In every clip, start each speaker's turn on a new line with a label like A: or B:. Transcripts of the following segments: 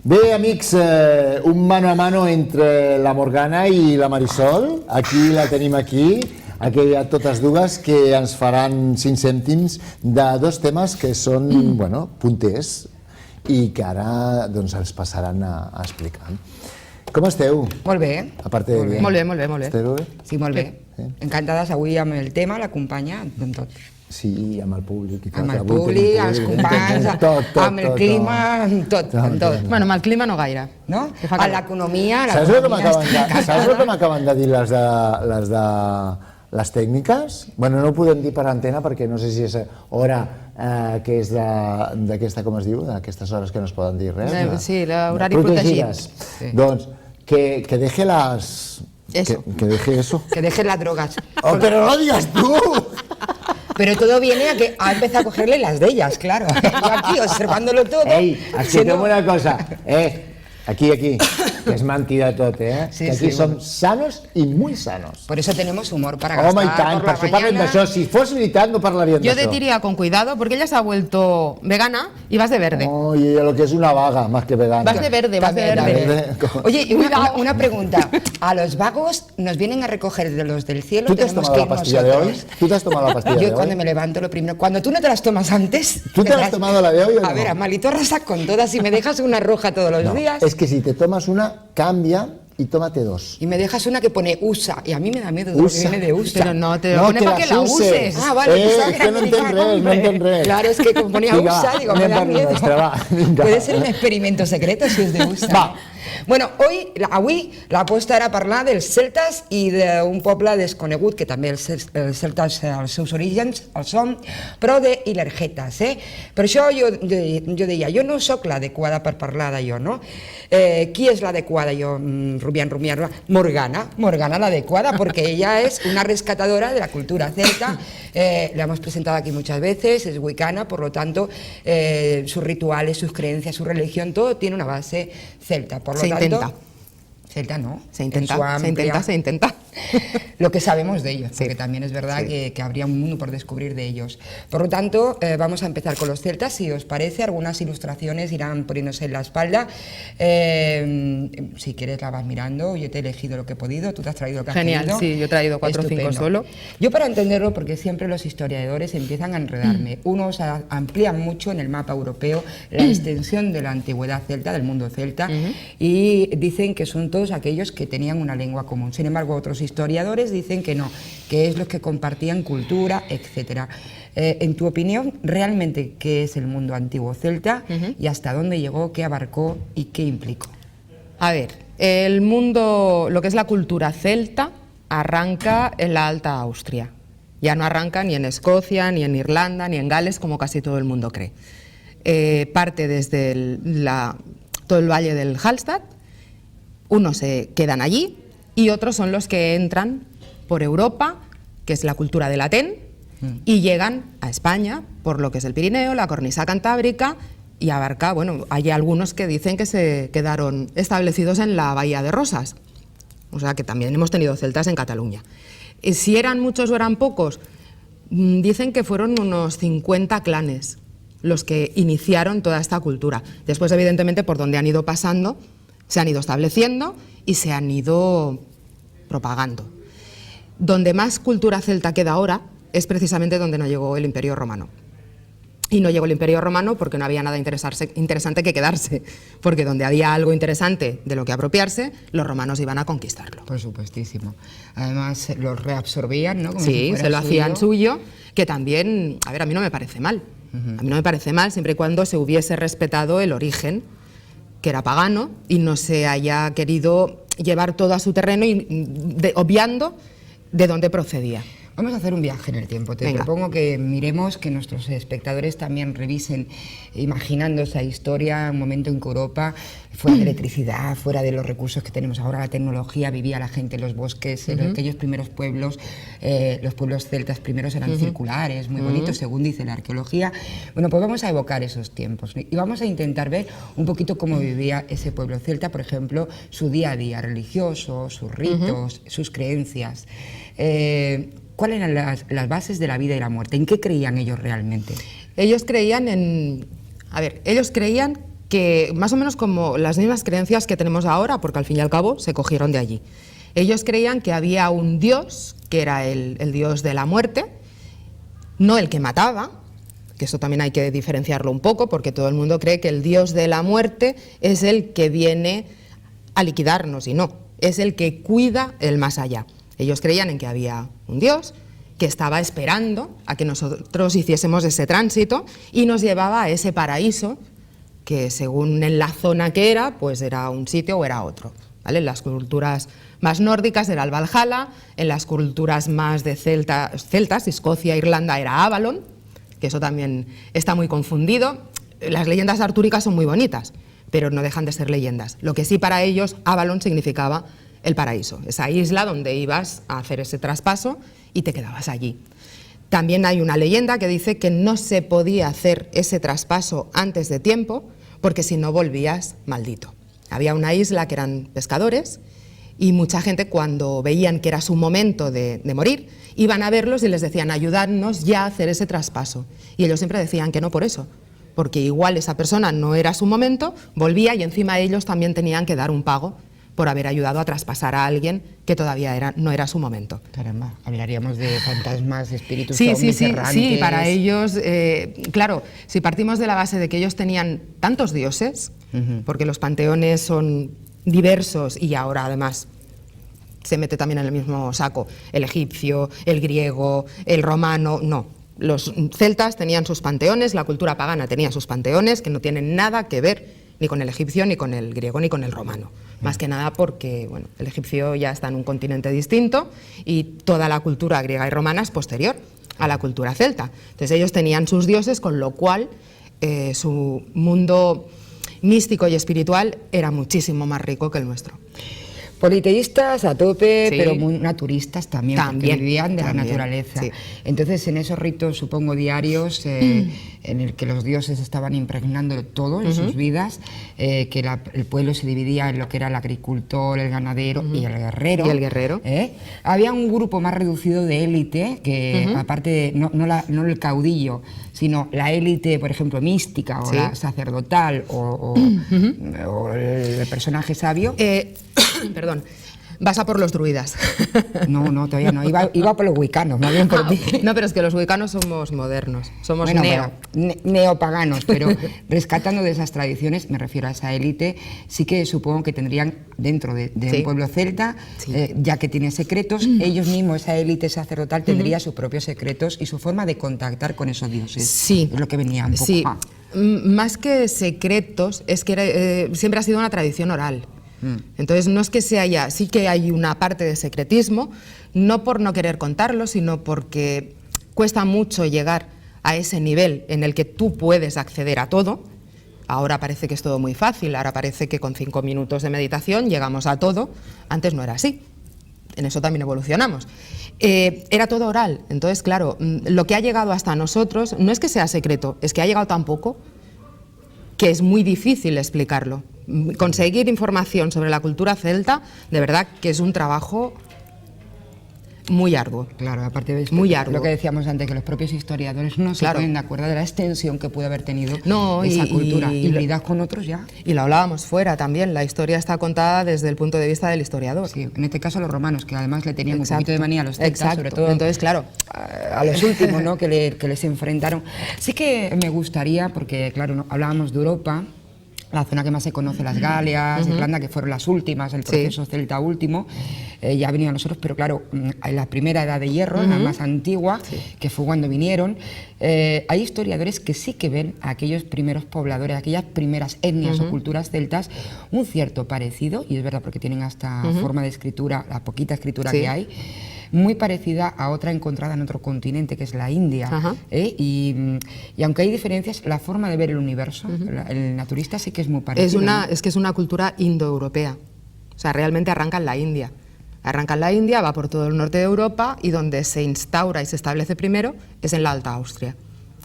A: Bé, amics, un mano a mano entre la Morgana i la Marisol. Aquí la tenim aquí totes dues, que ens faran 5 cèntims de dos temes que són, bueno, punters i que ara doncs ens passaran a explicar. Com esteu?
B: Molt bé.
A: A part de bé.
C: Molt bé, molt bé, molt bé.
A: Esteu bé?
B: Sí, molt bé. Encantades avui amb el tema, l'acompanya, amb tot.
A: Sí, amb el públic.
B: Amb el públic, amb els companys, amb el clima, amb tot.
C: Bueno, amb el clima no gaire.
B: No? A l'economia...
A: Saps el que m'acaben de dir les de les tècniques? Bueno, no ho podem dir per antena perquè no sé si és hora que és d'aquesta, com es diu, d'aquestes hores que no es poden dir res.
C: Sí, l'horari protegit.
A: Doncs que deje las...
C: Eso.
A: Que deje eso.
B: Que deje las drogas.
A: ¡Oh, pero no digas tú!
B: Pero todo viene a que ha empezado a cogerle las de ellas, claro. Yo aquí observándolo todo.
A: Ei, escolta'm una cosa. Aquí, que es mentida tot,
B: Sí,
A: que aquí
B: sí,
A: som sanos i muy sanos.
B: Por eso tenemos humor para gastar.
A: Home, i tant, per això parlem d'això. Si fos veritat, no parlarien d'això.
C: Yo te diría con cuidado, porque ella se ha vuelto vegana y vas de verde.
A: Oh, y lo que es una vaga, más que vegana.
C: Vas de verde, vas de verde.
B: Oye, y una pregunta. A los vagos nos vienen a recoger de los del cielo.
A: ¿Tú te has tomado la pastilla de hoy? ¿Tú te has tomado la pastilla de hoy?
B: Yo cuando me levanto lo primero... Cuando tú no te las tomas antes...
A: ¿Tú te has tomado la de hoy o no?
B: A ver, a malito rasa con todas. Si me dejas una roja todos los días...
A: Es que si te tomas una, cambia y tómate dos.
B: Y me dejas una que pone USA. Y a mí me da miedo todo lo que viene de USA.
C: Pero no, te lo pone para que la uses.
B: Ah, vale.
A: Es que no enten res.
B: Claro, es que como ponía USA, digo, me da miedo. Puede ser un experimento secreto si és de USA.
A: Va.
B: Bueno, avui l'aposta era parlar dels celtes i d'un poble desconegut, que també els celtes, els seus orígens el són, però d'Ilergetes. Per això jo deia, jo no sóc l'adequada per parlar d'allò, no? Qui és l'adequada? Jo, rumiant, Morgana l'adequada, porque ella es una rescatadora de la cultura celta, la hemos presentado aquí muchas veces, es wicana, por lo tanto, sus rituales, sus creencias, su religión, todo tiene una base celta. Por lo tanto,
C: intenta.
B: Celta no.
C: Se intenta.
B: Lo que sabemos de ellos, porque también es verdad que habría un mundo por descubrir de ellos. Por lo tanto, vamos a empezar con los celtas, si os parece. Algunas ilustraciones irán poniéndose en la espalda. Si quieres la vas mirando, yo te he elegido lo que he podido, tú te has traído lo que has
C: Genial,
B: podido.
C: sí, yo he traído 4 o 5 solo.
B: Yo para entenderlo, porque siempre los historiadores empiezan a enredarme. Unos amplían mucho en el mapa europeo la extensión de la antigüedad celta, del mundo celta, y dicen que son todos aquellos que tenían una lengua común. Sin embargo, otros historiadores dicen que no, que es los que compartían cultura, etc. En tu opinión, ¿realmente qué es el mundo antiguo celta y hasta dónde llegó, qué abarcó y qué implicó?
C: A ver, el mundo, lo que es la cultura celta, arranca en la Alta Austria. Ya no arranca ni en Escocia, ni en Irlanda, ni en Gales, como casi todo el mundo cree. Parte desde todo el valle del Hallstatt. Unos se quedan allí y otros son los que entran por Europa, que es la cultura del Atén, y llegan a España por lo que es el Pirineo, la cornisa cantábrica, y abarca, bueno, hay algunos que dicen que se quedaron establecidos en la Bahía de Rosas, o sea que también hemos tenido celtas en Cataluña. Si eran muchos o eran pocos, dicen que fueron unos 50 clanes los que iniciaron toda esta cultura. Después, evidentemente, por donde han ido pasando, se han ido estableciendo y se han ido propagando. Donde más cultura celta queda ahora es precisamente donde no llegó el Imperio Romano. Y no llegó el Imperio Romano porque no había nada interesante que quedarse, porque donde había algo interesante de lo que apropiarse, los romanos iban a conquistarlo.
B: Por supuestísimo. Además, los reabsorbían, ¿no? Como
C: sí,
B: si fuera
C: se lo hacían suyo, que también, a ver, a mí no me parece mal. A mí no me parece mal siempre y cuando se hubiese respetado el origen, que era pagano, y no se haya querido llevar todo a su terreno obviando de dónde procedía.
B: Vamos a hacer un viaje en el tiempo. Te propongo que miremos, que nuestros espectadores también revisen, imaginando esa historia, un momento en que Europa, fuera de electricidad, fuera de los recursos que tenemos ahora, la tecnología, vivía la gente en los bosques, en aquellos primeros pueblos, los pueblos celtas primeros eran circulares, muy bonitos, según dice la arqueología. Bueno, pues vamos a evocar esos tiempos y vamos a intentar ver un poquito cómo vivía ese pueblo celta, por ejemplo, su día a día religioso, sus ritos, sus creencias. ¿Cuáles eran las bases de la vida y la muerte? ¿En qué creían ellos realmente?
C: Ellos creían en... A ver, ellos creían que más o menos como las mismas creencias que tenemos ahora, porque al fin y al cabo se cogieron de allí. Ellos creían que había un dios, que era el dios de la muerte, no el que mataba, que eso también hay que diferenciarlo un poco, porque todo el mundo cree que el dios de la muerte es el que viene a liquidarnos, y no, es el que cuida el más allá. Ellos creían en que había un dios que estaba esperando a que nosotros hiciésemos ese tránsito y nos llevaba a ese paraíso que según en la zona que era, pues era un sitio o era otro, ¿vale? En las culturas más nórdicas era el Valhalla, en las culturas más de celtas, Escocia, Irlanda, era Avalon, que eso también está muy confundido. Las leyendas artúricas son muy bonitas, pero no dejan de ser leyendas. Lo que sí para ellos, Avalon significaba el paraíso, esa isla donde ibas a hacer ese traspaso y te quedabas allí. También hay una leyenda que dice que no se podía hacer ese traspaso antes de tiempo, porque si no volvías maldito. Había una isla que eran pescadores y mucha gente, cuando veían que era su momento de morir, iban a verlos y les decían: ayudadnos ya a hacer ese traspaso. Y ellos siempre decían que no por eso, porque igual esa persona no era su momento, volvía y encima ellos también tenían que dar un pago por haber ayudado a traspasar a alguien que todavía no era su momento.
B: Caramba, hablaríamos de fantasmas, de espíritus
C: sí,
B: zombies errantes.
C: Sí, para ellos, claro, si partimos de la base de que ellos tenían tantos dioses, porque los panteones son diversos y ahora además se mete también en el mismo saco el egipcio, el griego, el romano, no. Los celtas tenían sus panteones, la cultura pagana tenía sus panteones, que no tienen nada que ver ni con el egipcio, ni con el griego, ni con el romano. Más que nada porque, bueno, el egipcio ya está en un continente distinto y toda la cultura griega y romana es posterior a la cultura celta. Entonces ellos tenían sus dioses, con lo cual su mundo místico y espiritual era muchísimo más rico que el nuestro.
B: Politeístas a tope,
C: Sí.
B: pero muy naturistas también, porque vivían de la naturaleza.
C: Sí.
B: Entonces, en esos ritos, supongo, diarios, en el que los dioses estaban impregnando todo en sus vidas, que el pueblo se dividía en lo que era el agricultor, el ganadero y el guerrero.
C: Y el guerrero.
B: Había un grupo más reducido de élite, que aparte, no el caudillo, sino la élite, por ejemplo, mística, o
C: Sí.
B: la sacerdotal, o el personaje sabio.
C: Perdón, vas a por los druidas.
B: No, todavía no. Iba por los wicanos, más bien por ti.
C: No, pero es que los wicanos somos modernos, somos
B: Bueno,
C: neo.
B: pero neopaganos, pero rescatando de esas tradiciones, me refiero a esa élite, sí que supongo que tendrían dentro de
C: Sí.
B: un pueblo celta,
C: Sí.
B: ya que tiene secretos, ellos mismos, esa élite sacerdotal, tendría sus propios secretos y su forma de contactar con esos dioses.
C: Sí.
B: Es lo que venía un poco.
C: Sí. Más que secretos, es que siempre ha sido una tradición oral. Entonces no es que se haya, sí que hay una parte de secretismo, no por no querer contarlo, sino porque cuesta mucho llegar a ese nivel en el que tú puedes acceder a todo. Ahora parece que es todo muy fácil, ahora parece que con 5 minutos de meditación llegamos a todo. Antes no era así, en eso también evolucionamos. Era todo oral, entonces claro, lo que ha llegado hasta nosotros no es que sea secreto, es que ha llegado tan poco que es muy difícil explicarlo. Conseguir información sobre la cultura celta, de verdad que es un trabajo muy arduo.
B: Claro, aparte de
C: Muy arduo.
B: lo que decíamos antes, que los propios historiadores no se
C: Claro.
B: ponen de acuerdo de la extensión que puede haber tenido
C: No,
B: esa
C: y-
B: cultura.
C: y-
B: Híbridas con otros ya.
C: Y lo hablábamos fuera también, la historia está contada desde el punto de vista del historiador.
B: Sí, en este caso los romanos, que además le tenían
C: Exacto.
B: un poquito de manía a los celtas,
C: Exacto.
B: sobre todo
C: Entonces, claro,
B: a los últimos, ¿no? que les enfrentaron. Sí que me gustaría, porque claro, ¿no? hablábamos de Europa, la zona que más se conoce, las Galias, Irlanda, que fueron las últimas, el proceso celta último, ya venían nosotros, pero claro, en la primera edad de hierro, la más antigua, que fue cuando vinieron, hay historiadores que sí que ven a aquellos primeros pobladores, a aquellas primeras etnias o culturas celtas, un cierto parecido, y es verdad porque tienen hasta forma de escritura, la poquita escritura
C: Sí.
B: que hay, muy parecida a otra encontrada en otro continente, que es la India.
C: Ajá.
B: Y aunque hay diferencias, la forma de ver el universo, el naturista sí que es muy parecido.
C: es que es una cultura indoeuropea. O sea, realmente arranca en la India. Arranca en la India, va por todo el norte de Europa y donde se instaura y se establece primero es en la Alta Austria.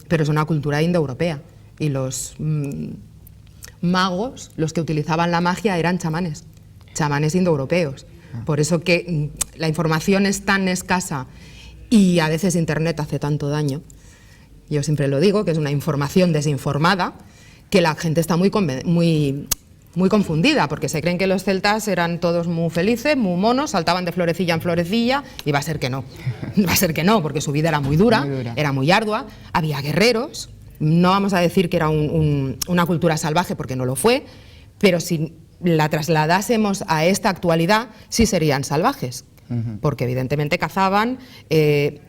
C: Pero es una cultura indoeuropea. Y los magos, los que utilizaban la magia, eran chamanes indoeuropeos. Por eso que la información es tan escasa y a veces Internet hace tanto daño. Yo siempre lo digo, que es una información desinformada, que la gente está muy confundida, porque se creen que los celtas eran todos muy felices, muy monos, saltaban de florecilla en florecilla, y va a ser que no. Va a ser que no, porque su vida era muy dura, era muy ardua, había guerreros. No vamos a decir que era una cultura salvaje, porque no lo fue, pero si la trasladásemos a esta actualidad, sí serían salvajes. Porque evidentemente cazaban,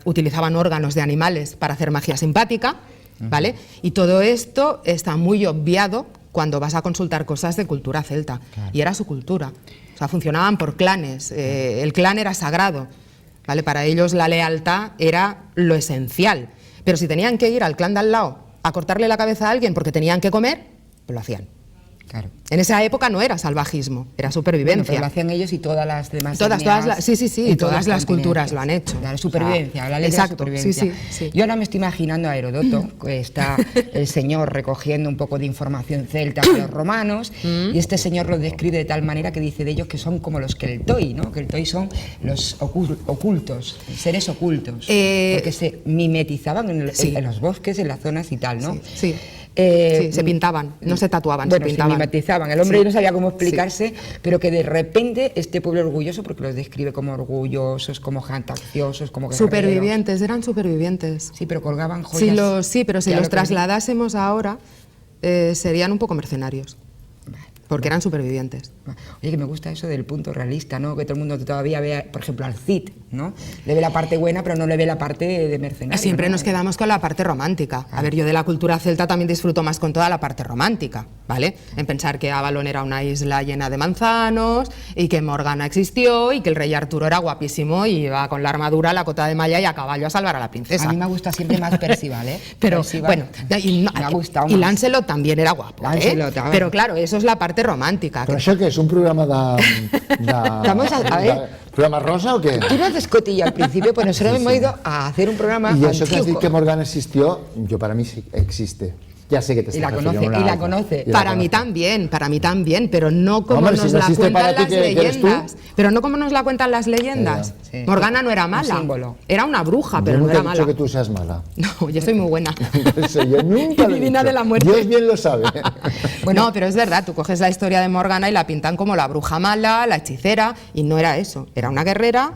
C: utilizaban órganos de animales para hacer magia simpática, ¿vale? Y todo esto está muy obviado cuando vas a consultar cosas de cultura celta, y era su cultura. O sea, funcionaban por clanes, el clan era sagrado, ¿vale? Para ellos la lealtad era lo esencial, pero si tenían que ir al clan de al lado a cortarle la cabeza a alguien porque tenían que comer, pues lo hacían.
B: Claro.
C: En esa época no era salvajismo, era supervivencia.
B: Bueno, pero lo hacían ellos y todas las demás
C: sí, todas las culturas lo han hecho.
B: La supervivencia, la ley de supervivencia. Sí. Yo ahora me estoy imaginando a Heródoto, que está el señor recogiendo un poco de información celta de los romanos, y este señor los describe de tal manera que dice de ellos que son como los Keltoi, ¿no? Keltoi son los ocultos, seres ocultos, porque se mimetizaban en los bosques, en las zonas y tal, ¿no?
C: Sí. Se pintaban, no se tatuaban,
B: bueno,
C: se pintaban.
B: Se mimetizaban. El hombre no sabía cómo explicarse, pero que de repente este pueblo orgulloso, porque los describe como orgullosos, como jactanciosos, como guerreros.
C: Supervivientes, eran supervivientes.
B: Sí, pero colgaban joyas.
C: Pero si los trasladásemos ahora, serían un poco mercenarios. Porque eran supervivientes.
B: Oye, que me gusta eso del punto realista, ¿no? Que todo el mundo todavía vea, por ejemplo, al Cid, ¿no? Le ve la parte buena, pero no le ve la parte de mercenario.
C: Siempre
B: ¿no?
C: nos quedamos con la parte romántica. A ver, yo de la cultura celta también disfruto más con toda la parte romántica, ¿vale? En pensar que Avalon era una isla llena de manzanos, y que Morgana existió, y que el rey Arturo era guapísimo y iba con la armadura, la cota de malla y a caballo a salvar a la princesa.
B: A mí me gusta siempre más Percival, ¿eh?
C: Pero,
B: Percival,
C: bueno, y Lancelot también era guapo, pero claro, eso es la parte romàntica.
A: Però això què és? Un programa
B: Vamos a ver.
A: ¿Programa rosa o qué?
B: Tú no haces cotilla al principio, pues nosotros hemos ido a hacer un programa
A: Y eso
B: antiguo.
A: que has dicho que Morgana existió, yo para mí sí existe. Ya sé que te estás refiriendo
B: y la conoce.
C: Para mí también, pero no como
A: Hombre,
C: nos
A: si no
C: la
A: existe
C: cuentan
A: para ti,
C: las
A: ¿que eres
C: leyendas.
A: tú?
C: Pero no como nos la cuentan las leyendas.
B: Sí.
C: Morgana no era mala.
B: Símbolo.
C: Era una bruja, pero
A: yo
C: no
A: nunca
C: era
A: he dicho
C: mala.
A: que tú seas mala.
C: No, yo soy muy buena.
A: Eso yo nunca lo he
C: Divina
A: dicho.
C: de la muerte.
A: Dios bien lo sabe.
C: Bueno, no, pero es verdad, tú coges la historia de Morgana y la pintan como la bruja mala, la hechicera, y no era eso. Era una guerrera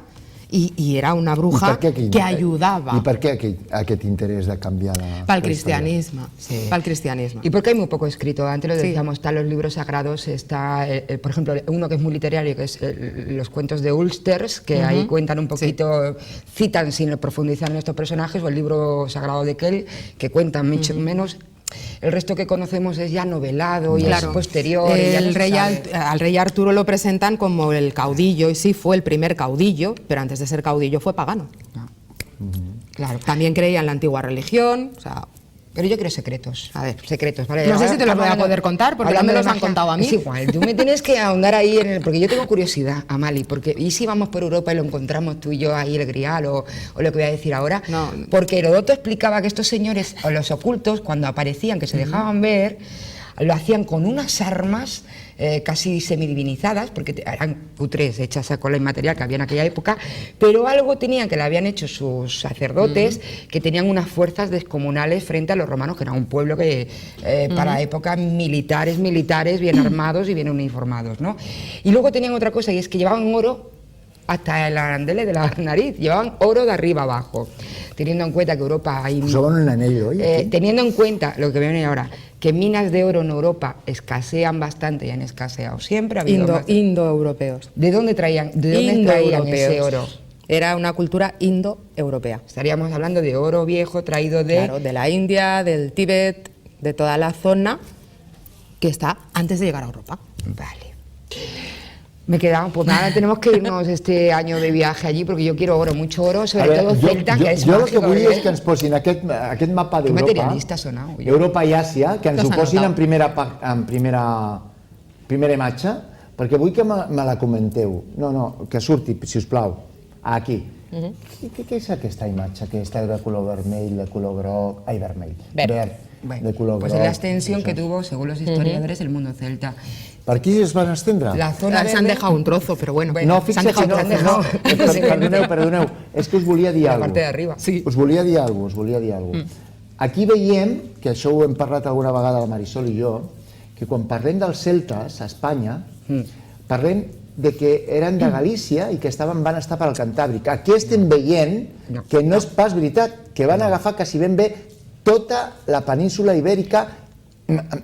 C: y era una bruja que ayudaba.
A: ¿Y por qué aquest interés de canviar la
C: Para el cristianismo.
B: Sí.
C: Para el cristianismo.
B: Y porque hay muy poco escrito. Antes lo decíamos, están los libros sagrados, está, por ejemplo, uno que es muy literario, que es los cuentos de Ulsters, que ahí cuentan un poquito, citan sin profundizar en estos personajes, o el libro sagrado de Kell, que cuentan mucho menos. El resto que conocemos es ya novelado y es posterior.
C: Al rey Arturo lo presentan como el caudillo, y sí, fue el primer caudillo, pero antes de ser caudillo fue pagano. Claro. También creía en la antigua religión, o sea...
B: Pero yo quiero secretos.
C: A ver,
B: secretos, ¿vale?
C: No sé si te los voy a poder contar, porque ya me los han contado a mí.
B: Es igual, tú me tienes que ahondar ahí, porque yo tengo curiosidad, Amali, porque ¿y si vamos por Europa y lo encontramos tú y yo ahí el grial o lo que voy a decir ahora?
C: No.
B: Porque Heródoto explicaba que estos señores, o los ocultos, cuando aparecían, que se dejaban ver, lo hacían con unas armas casi semidivinizadas, porque eran cutres hechas con la inmaterial que había en aquella época, pero algo tenían que le habían hecho sus sacerdotes, que tenían unas fuerzas descomunales frente a los romanos, que era un pueblo que para época militares, bien armados y bien uniformados, ¿no? Y luego tenían otra cosa, y es que llevaban oro hasta el arandele de la nariz, llevaban oro de arriba abajo, teniendo en cuenta que Europa hay...
A: Usaban un anillo, oye.
B: Teniendo en cuenta lo que viene ahora, que minas de oro en Europa escasean bastante y han escaseado siempre.
C: Indoeuropeos.
B: ¿De dónde traían ese oro?
C: Era una cultura indoeuropea.
B: Estaríamos hablando de oro viejo traído de...
C: Claro, de la India, del Tíbet, de toda la zona que está antes de llegar a Europa.
B: Vale. Me quedamos, pues nada, tenemos que irnos este año de viaje allí porque yo quiero oro, mucho oro, sobre todo celta, que és
A: jo
B: màgic.
A: el que vull és que ens posin aquest mapa
B: Que
A: d'Europa,
B: materialista sonau.
A: Europa i Àsia, que ens ho posin en primera imatge, perquè vull que me la comenteu. No, que surti, si us plau, aquí. Què és aquesta imatge? Aquesta de color vermell, de color groc... Ai, vermell. Verd, de color groc.
B: Pues es la extensión que tuvo, según los historiadores, el mundo celta.
A: Per aquí es van estendre?
B: La zona
C: Se han dejado un trozo, pero bueno.
A: No, fixa't, perdoneu, és que us volia dir alguna cosa.
B: La parte de arriba.
A: Us volia dir alguna cosa, aquí veiem, que això ho hem parlat alguna vegada la Marisol i jo, que quan parlem dels celtes a Espanya, parlem de que eren de Galícia i que van estar pel Cantàbric. Aquí estem veient que no és pas veritat, que van agafar quasi ben bé tota la península ibèrica,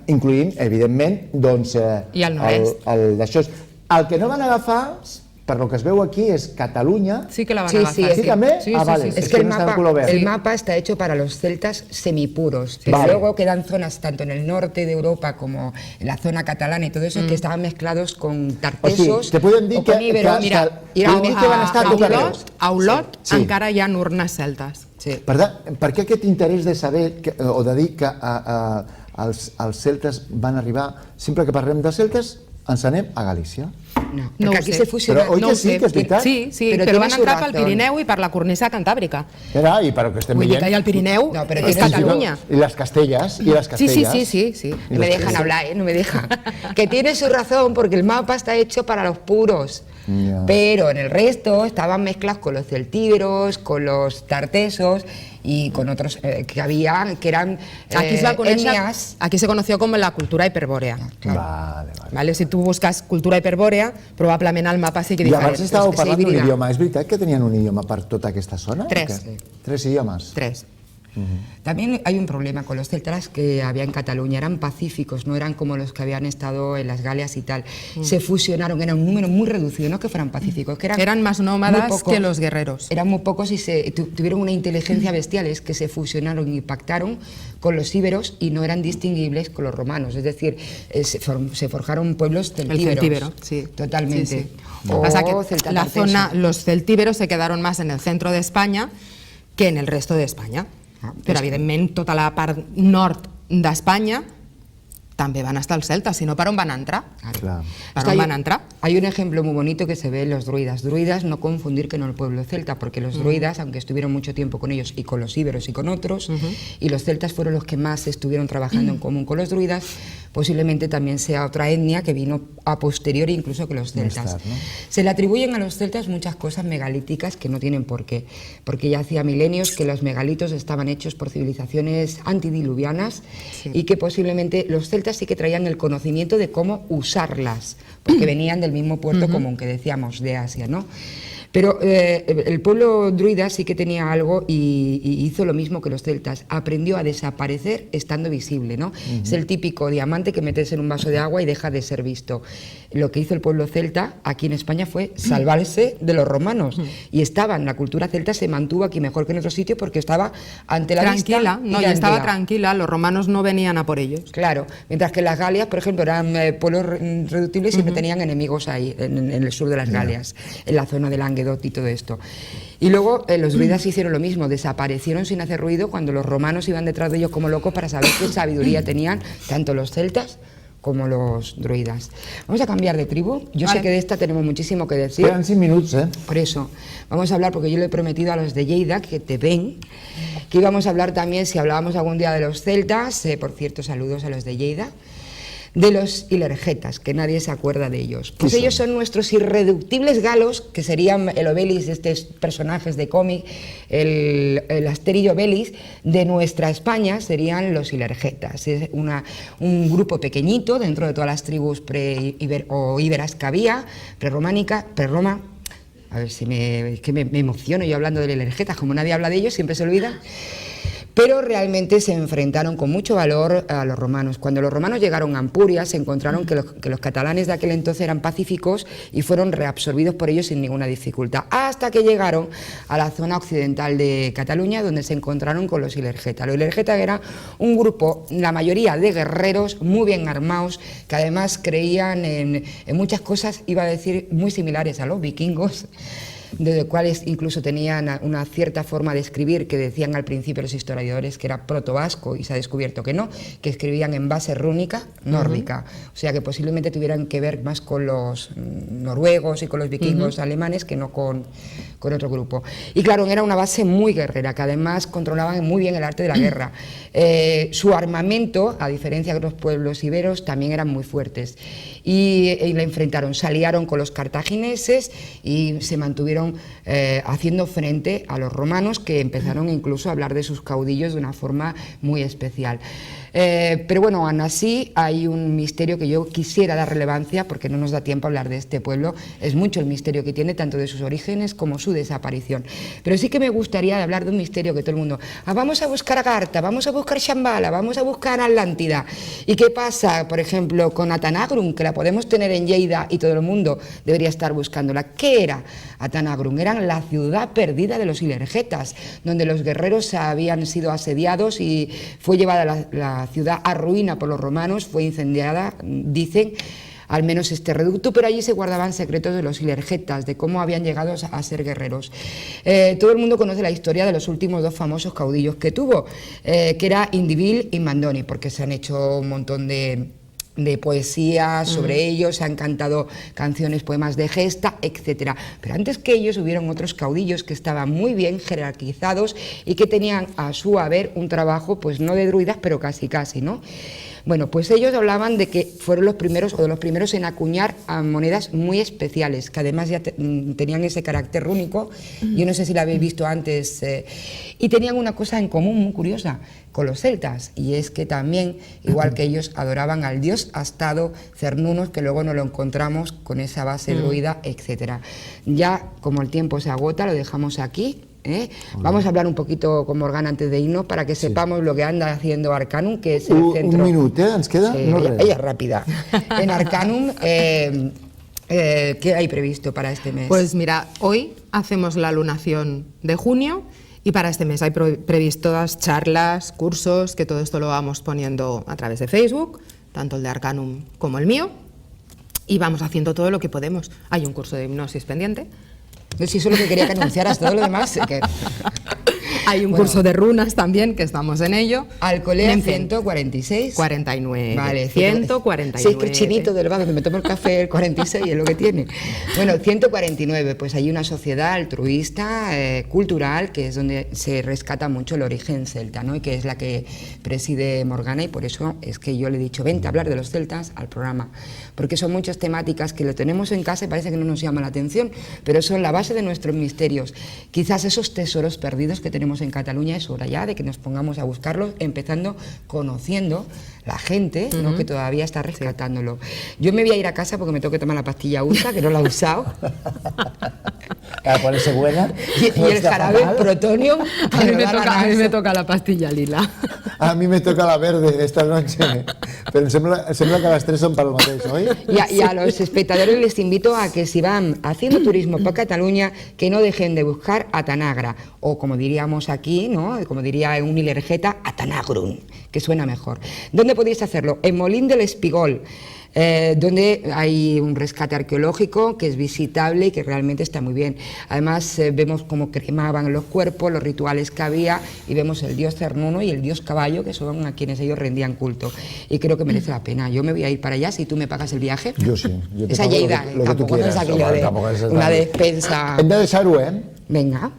A: incloent, evidentment, doncs, d'això. El que no van agafar, per lo que es veu aquí, es Cataluña.
C: Sí que la van a agafar.
A: ¿Sí también?
B: Sí,
A: ah, vale.
B: Es que el mapa está hecho para los celtas semipuros.
A: Vale.
B: Luego quedan zonas, tanto en el norte de Europa como en la zona catalana y todo eso, que estaban mezclados con tartesos.
A: O sigui, te podem dir que
B: íberos.
C: Mira,
A: van estar a tot arreu.
C: A Olot encara hi ha urnes celtes.
B: Sí.
A: Per què aquest interès de saber o de dir que els celtes van arribar, sempre que parlem de celtes, ens anem a Galícia?
B: No,
C: no
B: aquí se fusiona.
A: Però oi que sí, que és veritat?
C: Sí, però van entrar pel Pirineu i per la cornisa cantàbrica.
A: Era, i per el que estem veient...
C: Vull dir que hi ha el Pirineu, és Catalunya.
A: I les Castelles,
B: Sí. No me dejan hablar, no me dejan. Que tiene su razón, porque el mapa está hecho para los puros. Yeah. Pero en el resto estaban mezclas con los celtíberos, con los tartesos y con otros que había, que eran etnias.
C: Aquí se conoció como la cultura hiperbórea.
A: Claro.
C: Vale, si tu busques cultura hiperbòrea, probablement al mapa sigui
A: diferent.
C: diferent.
A: I abans estàveu parlant d'un idioma. És veritat que tenien un idioma per tota aquesta zona?
C: 3.
A: 3 idiomes?
C: 3.
B: También hay un problema con los celtas que había en Cataluña, eran pacíficos, no eran como los que habían estado en las Galias y tal. Se fusionaron, era un número muy reducido, no que fueran pacíficos, que
C: eran más nómadas que los guerreros.
B: Eran muy pocos y tuvieron una inteligencia bestial, es que se fusionaron y pactaron con los íberos y no eran distinguibles con los romanos, es decir, se forjaron pueblos celtíberos.
C: El celtíbero, sí.
B: Totalmente.
C: Sí. Pasa que los celtíberos se quedaron más en el centro de España que en el resto de España. Però, evidentment, tota la part nord d'Espanya també van estar els celtes, si no, per on van entrar? ¿Per on van entrar?
B: Hay un ejemplo muy bonito que se ve en los druidas. Druidas, no confundir con el pueblo celta, porque los druidas, aunque estuvieron mucho tiempo con ellos y con los íberos y con otros, y los celtas fueron los que más estuvieron trabajando en común con los druidas, posiblemente también sea otra etnia que vino a posteriori incluso que los celtas. Se le atribuyen a los celtas muchas cosas megalíticas que no tienen por qué, porque ya hacía milenios que los megalitos estaban hechos por civilizaciones antidiluvianas y que posiblemente los celtas sí que traían el conocimiento de cómo usarlas, porque venían del mismo puerto común que decíamos, de Asia, ¿no? Pero el pueblo druida sí que tenía algo y hizo lo mismo que los celtas, aprendió a desaparecer estando visible, ¿no? Es el típico diamante que metes en un vaso de agua y deja de ser visto. Lo que hizo el pueblo celta aquí en España fue salvarse de los romanos y la cultura celta se mantuvo aquí mejor que en otros sitios porque estaba ante la
C: tranquila,
B: vista.
C: No, estaba tranquila, los romanos no venían a por ellos.
B: Claro, mientras que las Galias, por ejemplo, eran pueblos reductibles y siempre tenían enemigos ahí, en el sur de las Galias, en la zona del Languedoc y todo esto. Y luego los druidas hicieron lo mismo, desaparecieron sin hacer ruido cuando los romanos iban detrás de ellos como locos para saber qué sabiduría tenían tanto los celtas como los druidas. Vamos a cambiar de tribu. Yo sé que de esta tenemos muchísimo que decir.
A: Quedan 5 minutos, ¿eh?
B: Por eso, vamos a hablar, porque yo le he prometido a los de Lleida, que te ven, que íbamos a hablar también, si hablábamos algún día de los celtas, por cierto, saludos a los de Lleida, de los ilergetas, que nadie se acuerda de ellos. Pues ellos son nuestros irreductibles galos, que serían el Obelix de estos personajes de cómic, el Asterix Obelix de nuestra España serían los ilergetas. Es un grupo pequeñito dentro de todas las tribus íberas que había, prerroma. A ver si es que me emociono yo hablando de ilergetas, como nadie habla de ellos, siempre se olvida. Pero realmente se enfrentaron con mucho valor a los romanos. Cuando los romanos llegaron a Ampuria, se encontraron que los catalanes de aquel entonces eran pacíficos y fueron reabsorbidos por ellos sin ninguna dificultad, hasta que llegaron a la zona occidental de Cataluña, donde se encontraron con los ilergetas. Los ilergetas eran un grupo, la mayoría de guerreros, muy bien armados, que además creían en muchas cosas, iba a decir, muy similares a los vikingos, de los cuales incluso tenían una cierta forma de escribir que decían al principio los historiadores que era protovasco y se ha descubierto que no, que escribían en base rúnica nórdica, o sea que posiblemente tuvieran que ver más con los noruegos y con los vikingos alemanes que no con otro grupo. Y claro, era una base muy guerrera, que además controlaban muy bien el arte de la guerra. Su armamento, a diferencia de los pueblos iberos, también eran muy fuertes y le enfrentaron, se aliaron con los cartagineses y se mantuvieron estuvieron haciendo frente a los romanos, que empezaron incluso a hablar de sus caudillos de una forma muy especial. Pero bueno, aún así hay un misterio que yo quisiera dar relevancia, porque no nos da tiempo a hablar de este pueblo. Es mucho el misterio que tiene, tanto de sus orígenes como su desaparición. Pero sí que me gustaría hablar de un misterio que todo el mundo... vamos a buscar Agartha, vamos a buscar Shambhala, vamos a buscar Atlántida. ¿Y qué pasa, por ejemplo, con Atanagrum, que la podemos tener en Lleida y todo el mundo debería estar buscándola? ¿Qué era Atanagrum? Era la ciudad perdida de los Ilergetas, donde los guerreros habían sido asediados y fue llevada la ciudad a ruina por los romanos, fue incendiada, dicen, al menos este reducto, pero allí se guardaban secretos de los Ilergetas, de cómo habían llegado a ser guerreros. Todo el mundo conoce la historia de los últimos dos famosos caudillos que tuvo, que era Indivil y Mandoni, porque se han hecho un montón de poesía sobre ellos, se han cantado canciones, poemas de gesta, etcétera. Pero antes que ellos hubieron otros caudillos que estaban muy bien jerarquizados y que tenían a su haber un trabajo, pues no de druidas, pero casi, ¿no? Bueno, pues ellos hablaban de que fueron los primeros o de los primeros en acuñar a monedas muy especiales, que además ya tenían ese carácter rúnico. Yo no sé si la habéis visto antes, y tenían una cosa en común muy curiosa con los celtas, y es que también, igual que ellos, adoraban al dios astado Cernunnos, que luego no lo encontramos con esa base druida, etcétera. Ya como el tiempo se agota, lo dejamos aquí. Vamos a hablar un poquito con Morgana antes de irnos para que sepamos lo que anda haciendo Arcanum, que es el centro...
A: Un minut, ens queda?
B: Sí,
A: no,
B: ella es rápida. En Arcanum, ¿qué hay previsto para este mes?
C: Pues mira, hoy hacemos la lunación de junio y para este mes hay previstas charlas, cursos, que todo esto lo vamos poniendo a través de Facebook, tanto el de Arcanum como el mío, y vamos haciendo todo lo que podemos. Hay un curso de hipnosis pendiente.
B: Si eso es lo que quería que anunciaras, todo lo demás...
C: Hay un curso de runas también, que estamos en ello.
B: Alcolea 146.
C: 49.
B: Vale,
C: 149.
B: Sí, es que el chinito del bar, me tomo el café, el 46 es lo que tiene. Bueno, 149, pues hay una sociedad altruista, cultural, que es donde se rescata mucho el origen celta, ¿no? Y que es la que preside Morgana, y por eso es que yo le he dicho, vente a hablar de los celtas al programa. Porque son muchas temáticas que lo tenemos en casa y parece que no nos llama la atención, pero son la base de nuestros misterios. Quizás esos tesoros perdidos que tenemos en Cataluña es hora ya de que nos pongamos a buscarlos, empezando conociendo la gente, ¿no? Que todavía está rescatándolo. Yo me voy a ir a casa porque me tengo que tomar la pastilla USA, que no la he usado.
A: Para ponerse buena.
B: Y el jarabe Protonium.
C: A mí me toca la pastilla lila.
A: A mi me toca la verde esta noche, però em sembla que les tres són pel mateix, oi?
B: Y a los espectadores les invito a que si van haciendo turismo por Cataluña, que no dejen de buscar Atanagra, o como diríamos aquí, ¿no? Como diría un Ilergeta, Atanagrum, que suena mejor. ¿Dónde podéis hacerlo? En Molín del Espigol, donde hay un rescate arqueológico que es visitable y que realmente está muy bien. Además vemos cómo cremaban los cuerpos, los rituales que había, y vemos el dios Cernunno y el dios Caballo, que son a quienes ellos rendían culto, y creo que merece la pena. Yo me voy a ir para allá si tú me pagas el viaje.
A: Yo sí. Yo te
B: Esa
A: pago
B: Lleida,
A: lo que tú
B: tampoco
A: quieras.
B: es aquello de una despensa.
A: Hem de deixar-ho,
B: Venga.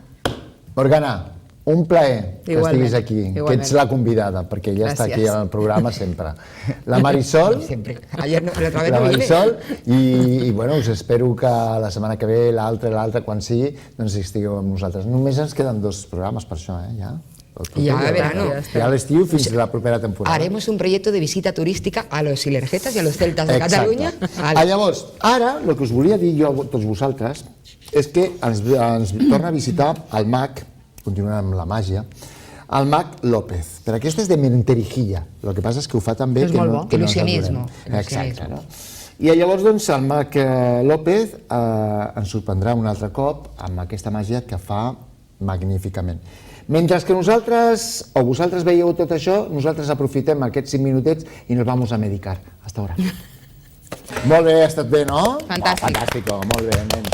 A: Morgana, un plaer que
C: Igualment,
A: estiguis aquí,
C: igualment.
A: que ets la convidada, perquè ella està aquí al programa sempre. La Marisol,
B: Siempre. Ayer no, la otra vez
A: la
B: no vine.
A: Marisol, i bueno, us espero que la setmana que ve, l'altra, quan sigui, doncs estigueu amb nosaltres. Només ens queden 2 programes per això, ja?
B: Ya a verano.
A: Ja a l'estiu fins la propera temporada.
B: Haremos un proyecto de visita turística a los Ilergetas y a los celtas de
A: Exacte.
B: Cataluña.
A: Llavors, ara, el que us volia dir jo a tots vosaltres és que ens torna a visitar el mag, continuem amb la màgia, el mag López. Per aquesta és de Menterijilla, el que passa és que ho fa també...
C: És molt bo.
B: Il·lusionisme.
A: Exacte, no? I llavors, doncs, el mag López ens sorprendrà un altre cop amb aquesta màgia que fa magníficament. Mentre que nosaltres, o vosaltres veieu tot això, nosaltres aprofitem aquests 5 minutets i nos vamos a medicar. Hasta ahora. Molt bé, ha estat bé, no?
C: Fantàstic.
A: Fantàstico, molt bé, nen.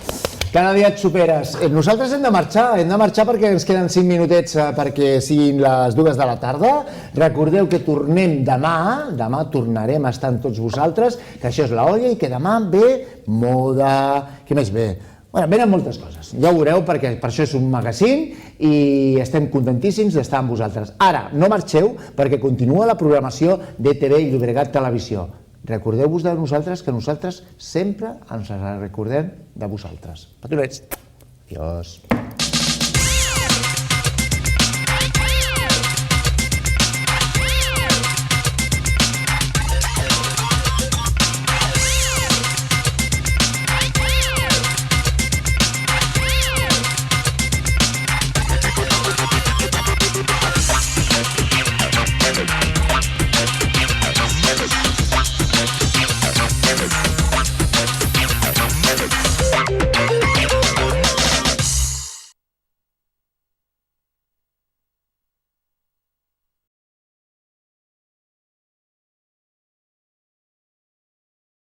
A: Cada dia et superes. Nosaltres hem de marxar perquè ens queden 5 minutets perquè siguin les 2 de la tarda. Recordeu que tornem demà tornarem a estar amb tots vosaltres, que això és la olla i que demà ve moda... Què més ve? Bueno, venen moltes coses, ja ho veureu, perquè per això és un magazine i estem contentíssims d'estar amb vosaltres. Ara, no marxeu, perquè continua la programació de TV i Llobregat Televisió. Recordeu-vos de nosaltres, que nosaltres sempre ens recordem de vosaltres. Petonets! Adiós.